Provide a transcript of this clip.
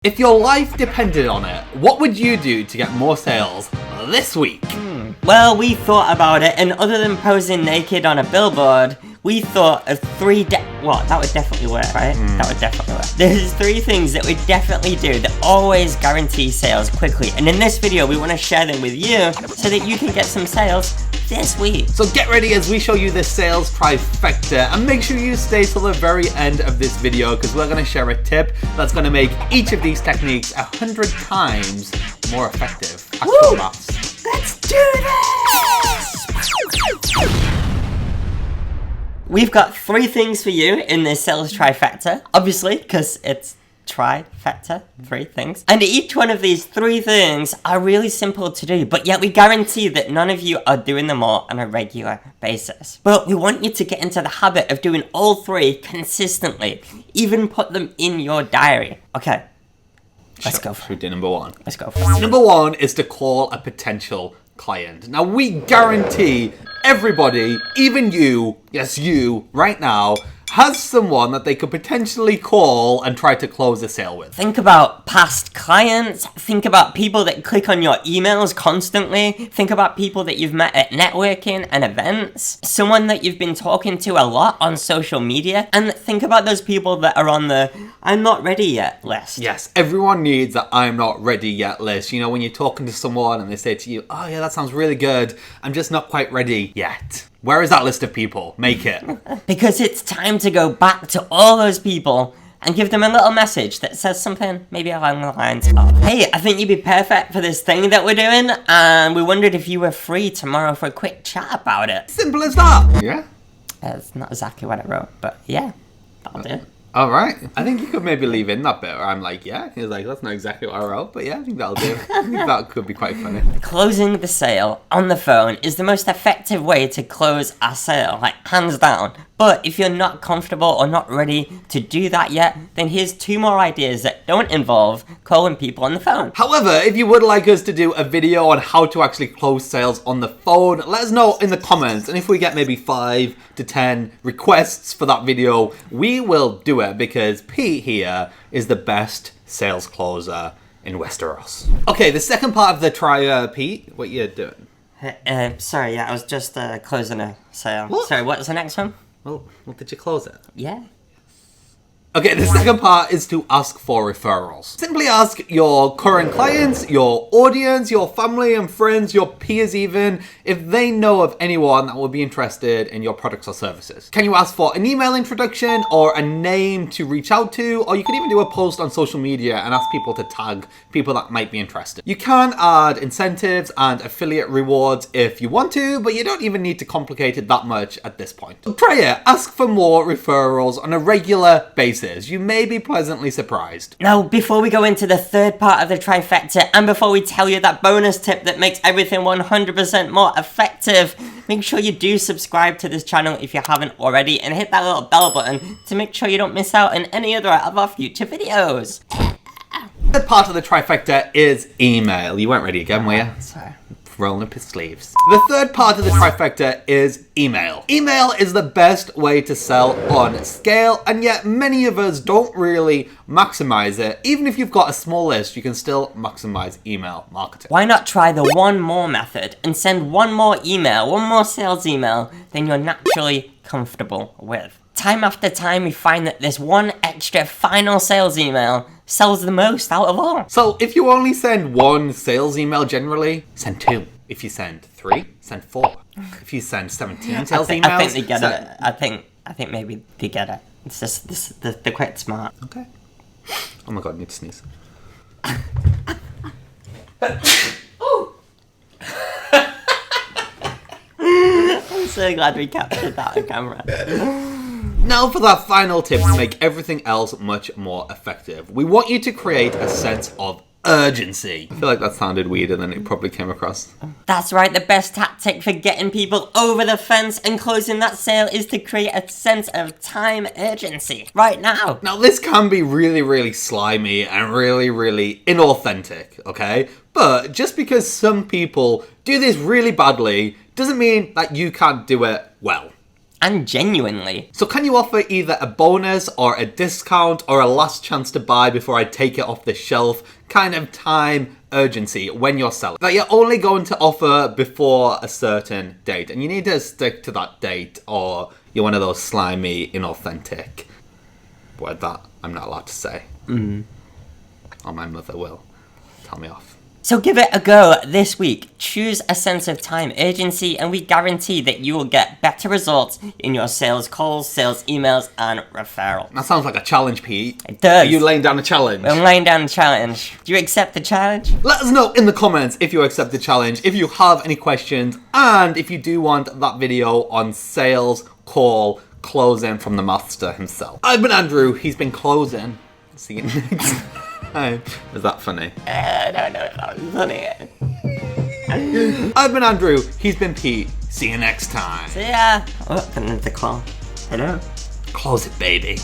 If your life depended on it, what would you do to get more sales this week? Well, we thought about it, and other than posing naked on a billboard, we thought of that would definitely work, right? That would definitely work. There's 3 things that we definitely do that always guarantee sales quickly, and in this video, we want to share them with you so that you can get some sales this week. So get ready as we show you this sales trifecta, and make sure you stay till the very end of this video because we're going to share a tip that's going to make each of these techniques 100 times more effective. Actual maths. Let's do this! We've got 3 things for you in this sales trifecta, obviously, because it's trifecta, 3 things. And each one of these 3 things are really simple to do, but yet we guarantee that none of you are doing them all on a regular basis. But we want you to get into the habit of doing all 3 consistently, even put them in your diary. Okay, let's go for it. Number 1. Let's go for it. Number 1 is to call a potential client. Now we guarantee everybody, even you, yes you, right now, has someone that they could potentially call and try to close a sale with. Think about past clients. Think about people that click on your emails constantly. Think about people that you've met at networking and events. Someone that you've been talking to a lot on social media. And think about those people that are on the I'm not ready yet list. Yes, everyone needs that I'm not ready yet list. You know, when you're talking to someone and they say to you, oh yeah, that sounds really good. I'm just not quite ready yet. Where is that list of people? Make it. Because it's time to go back to all those people and give them a little message that says something maybe along the lines of, hey, I think you'd be perfect for this thing that we're doing, and we wondered if you were free tomorrow for a quick chat about it. Simple as that. Yeah? That's not exactly what I wrote, but yeah, that'll do. All right. I think you could maybe leave in that bit where I'm like, yeah. He's like, that's not exactly what I wrote, but yeah, I think that'll do. I think that could be quite funny. Closing the sale on the phone is the most effective way to close a sale, like hands down. But if you're not comfortable or not ready to do that yet, then here's 2 more ideas that don't involve calling people on the phone. However, if you would like us to do a video on how to actually close sales on the phone, let us know in the comments. And if we get maybe 5 to 10 requests for that video, we will do it because Pete here is the best sales closer in Westeros. Okay, the second part of the Pete, what you doing? Sorry, yeah, I was just closing a sale. What? Sorry, what was the next one? Well, did you close it? Yeah. Okay, the second part is to ask for referrals. Simply ask your current clients, your audience, your family and friends, your peers even, if they know of anyone that would be interested in your products or services. Can you ask for an email introduction or a name to reach out to? Or you could even do a post on social media and ask people to tag people that might be interested. You can add incentives and affiliate rewards if you want to, but you don't even need to complicate it that much at this point. So try it. Ask for more referrals on a regular basis. You may be pleasantly surprised. Now, before we go into the third part of the trifecta, and before we tell you that bonus tip that makes everything 100% more effective, make sure you do subscribe to this channel if you haven't already, and hit that little bell button to make sure you don't miss out on any other of our future videos. The part of the trifecta is email. You weren't ready again, were you? Sorry. Rolling up his sleeves. The third part of the trifecta is email. Email is the best way to sell on scale, and yet many of us don't really maximize it. Even if you've got a small list, you can still maximize email marketing. Why not try the one more method and send one more email, one more sales email than you're naturally comfortable with? Time after time, we find that this one extra final sales email sells the most out of all. So if you only send 1 sales email generally, send 2. If you send 3, send 4. If you send 17 sales emails, I think they get it. I think maybe they get it. It's just they're quite smart. Okay. Oh my god, I need to sneeze. I'm so glad we captured that on camera. Now for that final tip to make everything else much more effective. We want you to create a sense of urgency. I feel like that sounded weirder than it probably came across. That's right, the best tactic for getting people over the fence and closing that sale is to create a sense of time urgency right now. Now this can be really, really slimy and really, really inauthentic, okay? But just because some people do this really badly doesn't mean that you can't do it well. and genuinely. So can you offer either a bonus or a discount or a last chance to buy before I take it off the shelf kind of time urgency when you're selling? That you're only going to offer before a certain date, and you need to stick to that date or you're one of those slimy, inauthentic word that I'm not allowed to say. Or my mother will tell me off. So give it a go this week. Choose a sense of time urgency, and we guarantee that you will get better results in your sales calls, sales emails, and referrals. That sounds like a challenge, Pete. It does. Are you laying down a challenge? I'm laying down a challenge. Do you accept the challenge? Let us know in the comments if you accept the challenge, if you have any questions, and if you do want that video on sales call closing from the master himself. I've been Andrew, he's been closing. See you next time. Is that funny? I don't know if that was funny. I've been Andrew, he's been Pete. See you next time. See ya. Oh, another call. Hello. Close it, baby.